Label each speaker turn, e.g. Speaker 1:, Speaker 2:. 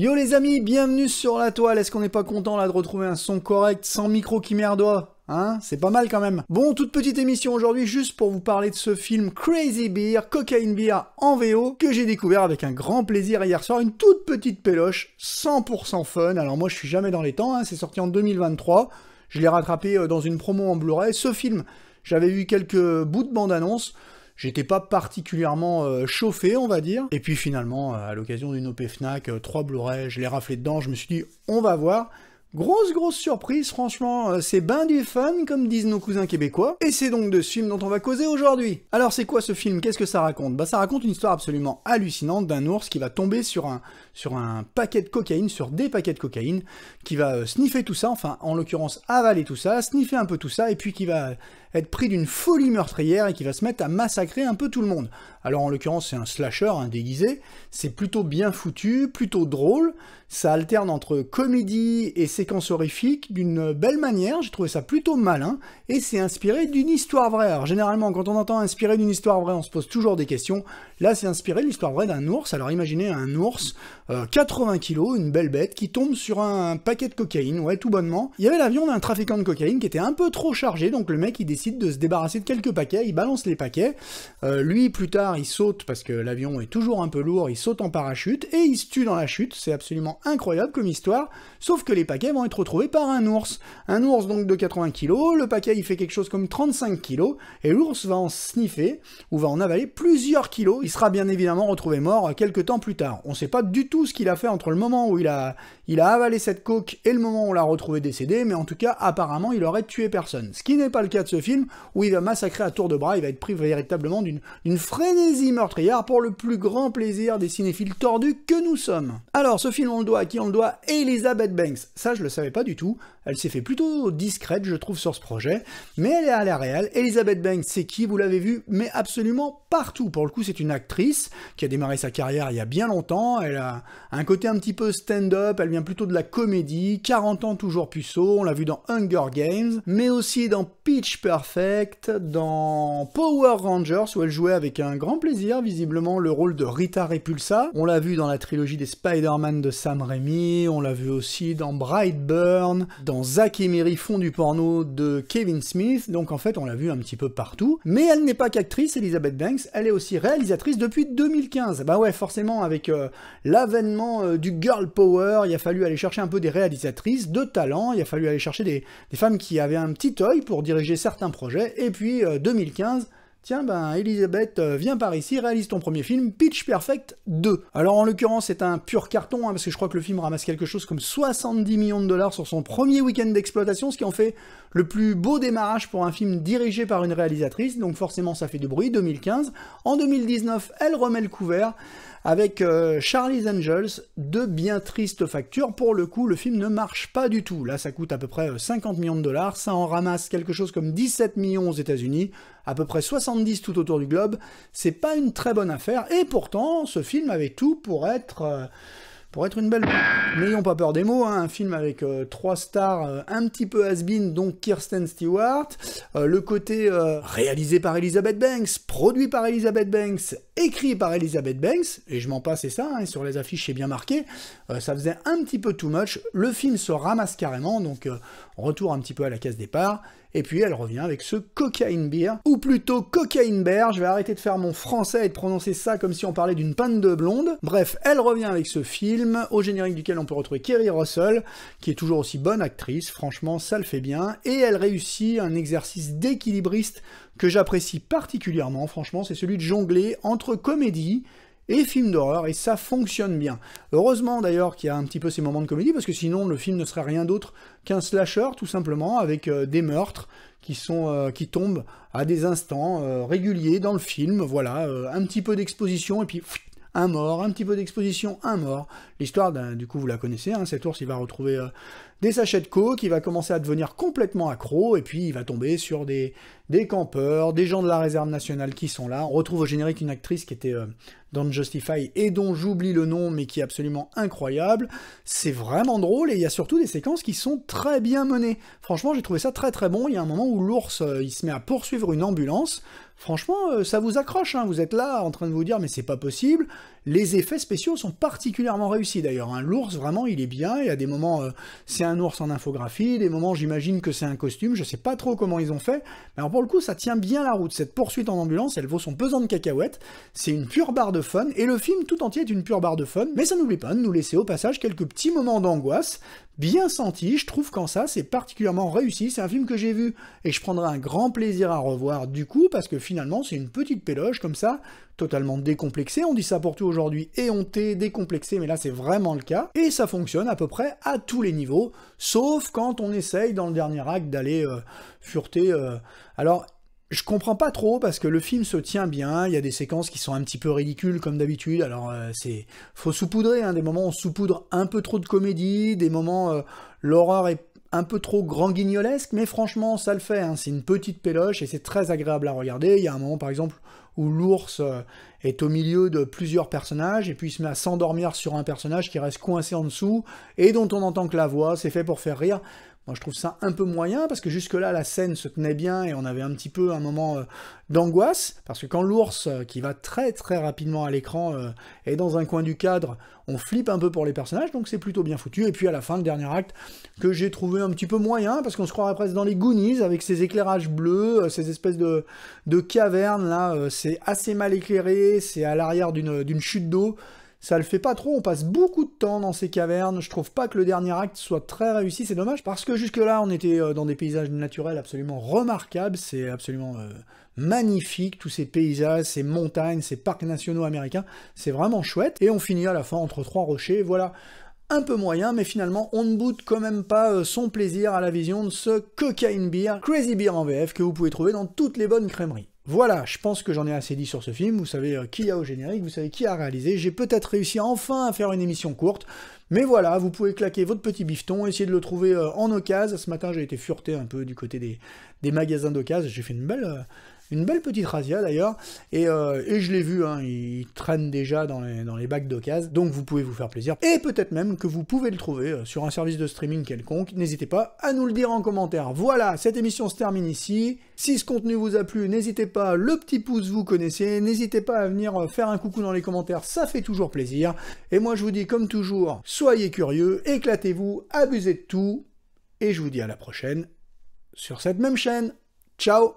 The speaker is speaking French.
Speaker 1: Yo les amis, bienvenue sur la toile. Est-ce qu'on n'est pas content là de retrouver un son correct sans micro qui merdoie? Hein, c'est pas mal quand même. Bon, toute petite émission aujourd'hui juste pour vous parler de ce film Crazy Beer, Cocaine Beer en VO, que j'ai découvert avec un grand plaisir hier soir, une toute petite péloche, 100% fun. Alors moi je suis jamais dans les temps, hein, c'est sorti en 2023, je l'ai rattrapé dans une promo en Blu-ray. Ce film, j'avais vu quelques bouts de bande-annonce, j'étais pas particulièrement chauffé, on va dire. Et puis finalement, à l'occasion d'une OP Fnac, 3 Blu-ray, je l'ai raflé dedans, je me suis dit, on va voir. Grosse surprise, franchement, c'est ben du fun, comme disent nos cousins québécois, et c'est donc de ce film dont on va causer aujourd'hui. Alors c'est quoi ce film? Qu'est-ce que ça raconte? Bah ça raconte une histoire absolument hallucinante d'un ours qui va tomber sur un paquet de cocaïne, sur des paquets de cocaïne, qui va sniffer tout ça, enfin en l'occurrence avaler tout ça, sniffer un peu tout ça, et puis qui va être pris d'une folie meurtrière et qui va se mettre à massacrer un peu tout le monde. Alors en l'occurrence c'est un slasher, un déguisé, c'est plutôt bien foutu, plutôt drôle, ça alterne entre comédie et séquences horrifiques d'une belle manière, j'ai trouvé ça plutôt malin, et c'est inspiré d'une histoire vraie. Alors généralement quand on entend inspiré d'une histoire vraie, on se pose toujours des questions, là c'est inspiré de l'histoire vraie d'un ours. Alors imaginez un ours, 80 kilos, une belle bête, qui tombe sur un paquet de cocaïne, ouais tout bonnement. Il y avait l'avion d'un trafiquant de cocaïne qui était un peu trop chargé, donc le mec il décide de se débarrasser de quelques paquets, il balance les paquets, lui plus tard il saute, parce que l'avion est toujours un peu lourd, il saute en parachute, et il se tue dans la chute, c'est absolument incroyable comme histoire, sauf que les paquets vont être retrouvés par un ours donc de 80 kilos, le paquet il fait quelque chose comme 35 kilos, et l'ours va en sniffer, ou va en avaler plusieurs kilos, il sera bien évidemment retrouvé mort quelques temps plus tard. On sait pas du tout ce qu'il a fait entre le moment où il a avalé cette coke et le moment où on l'a retrouvé décédé, mais en tout cas apparemment il aurait tué personne, ce qui n'est pas le cas de ce film, où il va massacrer à tour de bras, il va être pris véritablement d'une frénésie meurtrière pour le plus grand plaisir des cinéphiles tordus que nous sommes. Alors ce film on le doit à qui? On le doit à Elizabeth Banks. Ça je le savais pas du tout, elle s'est fait plutôt discrète je trouve sur ce projet, mais elle est à la réal. Elizabeth Banks c'est qui? Vous l'avez vu, mais absolument partout. Pour le coup c'est une actrice qui a démarré sa carrière il y a bien longtemps, elle a un côté un petit peu stand-up, elle vient plutôt de la comédie, 40 ans toujours puceau, on l'a vu dans Hunger Games, mais aussi dans Pitch Perfect, dans Power Rangers où elle jouait avec un grand plaisir visiblement le rôle de Rita Repulsa, on l'a vu dans la trilogie des Spider-Man de Sam Raimi, on l'a vu aussi dans Brightburn, dans Zack et Miri font du porno de Kevin Smith, donc en fait on l'a vu un petit peu partout, mais elle n'est pas qu'actrice, Elizabeth Banks, elle est aussi réalisatrice depuis 2015, bah ouais forcément avec l'avènement du girl power, il a fallu aller chercher un peu des réalisatrices de talent, il a fallu aller chercher des femmes qui avaient un petit œil pour diriger certains projets, et puis 2015, tiens ben Elisabeth, viens par ici, réalise ton premier film, Pitch Perfect 2. Alors en l'occurrence c'est un pur carton, hein, parce que je crois que le film ramasse quelque chose comme 70 millions de dollars sur son premier week-end d'exploitation, ce qui en fait le plus beau démarrage pour un film dirigé par une réalisatrice, donc forcément ça fait du bruit, 2015. En 2019, elle remet le couvert, avec Charlie's Angels, de bien tristes factures. Pour le coup, le film ne marche pas du tout. Là, ça coûte à peu près 50 millions de dollars, ça en ramasse quelque chose comme 17 millions aux États-Unis, à peu près 70 tout autour du globe. C'est pas une très bonne affaire, et pourtant, ce film avait tout pour être une belle... N'ayons pas peur des mots, hein, un film avec 3 stars un petit peu has-been, donc Kirsten Stewart, le côté réalisé par Elizabeth Banks, produit par Elizabeth Banks, écrit par Elizabeth Banks, et je m'en passe et ça, hein, sur les affiches c'est bien marqué, ça faisait un petit peu too much, le film se ramasse carrément, donc retour un petit peu à la case départ, et puis elle revient avec ce Cocaine Beer, ou plutôt Cocaine Bear, je vais arrêter de faire mon français et de prononcer ça comme si on parlait d'une pinte de blonde. Bref, elle revient avec ce film, au générique duquel on peut retrouver Kerry Russell, qui est toujours aussi bonne actrice, franchement ça le fait bien, et elle réussit un exercice d'équilibriste que j'apprécie particulièrement, franchement c'est celui de jongler entre comédie et film d'horreur, et ça fonctionne bien. Heureusement d'ailleurs qu'il y a un petit peu ces moments de comédie, parce que sinon le film ne serait rien d'autre qu'un slasher, tout simplement, avec des meurtres qui tombent à des instants réguliers dans le film, voilà, un petit peu d'exposition, et puis un mort, un petit peu d'exposition, un mort. L'histoire, du coup vous la connaissez, hein, cet ours il va retrouver des sachets de coke, il va commencer à devenir complètement accro, et puis il va tomber sur des campeurs, des gens de la réserve nationale qui sont là. On retrouve au générique une actrice qui était dans Justify et dont j'oublie le nom, mais qui est absolument incroyable. C'est vraiment drôle, et il y a surtout des séquences qui sont très bien menées. Franchement, j'ai trouvé ça très très bon. Il y a un moment où l'ours, il se met à poursuivre une ambulance. Franchement, ça vous accroche, hein. Vous êtes là en train de vous dire, mais c'est pas possible. Les effets spéciaux sont particulièrement réussis d'ailleurs, hein. L'ours, vraiment, il est bien, il y a des moments, c'est un ours en infographie, des moments, j'imagine que c'est un costume, je sais pas trop comment ils ont fait, mais alors pour le coup, ça tient bien la route. Cette poursuite en ambulance, elle vaut son pesant de cacahuètes, c'est une pure barre de fun, et le film tout entier est une pure barre de fun, mais ça n'oublie pas de nous laisser au passage quelques petits moments d'angoisse, bien sentis. Je trouve qu'en ça, c'est particulièrement réussi. C'est un film que j'ai vu et je prendrai un grand plaisir à revoir du coup, parce que finalement, c'est une petite péloche comme ça, totalement décomplexée. On dit ça pour tout aujourd'hui, éhonté, décomplexé, mais là, c'est vraiment le cas. Et ça fonctionne à peu près à tous les niveaux, sauf quand on essaye, dans le dernier acte, d'aller fureter. Alors, je comprends pas trop parce que le film se tient bien, il y a des séquences qui sont un petit peu ridicules comme d'habitude, alors faut saupoudrer, hein, des moments on saupoudre un peu trop de comédie, des moments l'horreur est un peu trop grand guignolesque, mais franchement ça le fait, hein, c'est une petite péloche et c'est très agréable à regarder. Il y a un moment par exemple où l'ours est au milieu de plusieurs personnages et puis il se met à s'endormir sur un personnage qui reste coincé en dessous et dont on entend que la voix, c'est fait pour faire rire. Moi, je trouve ça un peu moyen, parce que jusque-là, la scène se tenait bien, et on avait un petit peu un moment d'angoisse, parce que quand l'ours, qui va très très rapidement à l'écran, est dans un coin du cadre, on flippe un peu pour les personnages, donc c'est plutôt bien foutu. Et puis à la fin, le dernier acte, que j'ai trouvé un petit peu moyen, parce qu'on se croirait presque dans les Goonies, avec ces éclairages bleus, ces espèces de cavernes, là, c'est assez mal éclairé, c'est à l'arrière d'une chute d'eau. Ça le fait pas trop, on passe beaucoup de temps dans ces cavernes, je trouve pas que le dernier acte soit très réussi, c'est dommage, parce que jusque-là, on était dans des paysages naturels absolument remarquables, c'est absolument magnifique, tous ces paysages, ces montagnes, ces parcs nationaux américains, c'est vraiment chouette, et on finit à la fin entre trois rochers, voilà, un peu moyen, mais finalement, on ne boude quand même pas son plaisir à la vision de ce Cocaine Bear, Crazy Bear en VF, que vous pouvez trouver dans toutes les bonnes crèmeries. Voilà, je pense que j'en ai assez dit sur ce film, vous savez qui y a au générique, vous savez qui a réalisé, j'ai peut-être réussi enfin à faire une émission courte, mais voilà, vous pouvez claquer votre petit bifton, essayer de le trouver en occasion. Ce matin j'ai été fureté un peu du côté des magasins d'occasion, j'ai fait une belle petite razzia d'ailleurs, et je l'ai vu, hein, il traîne déjà dans les bacs d'occasion, donc vous pouvez vous faire plaisir, et peut-être même que vous pouvez le trouver sur un service de streaming quelconque, n'hésitez pas à nous le dire en commentaire. Voilà, cette émission se termine ici, si ce contenu vous a plu, n'hésitez pas, le petit pouce vous connaissez, n'hésitez pas à venir faire un coucou dans les commentaires, ça fait toujours plaisir, et moi je vous dis comme toujours, soyez curieux, éclatez-vous, abusez de tout, et je vous dis à la prochaine, sur cette même chaîne. Ciao!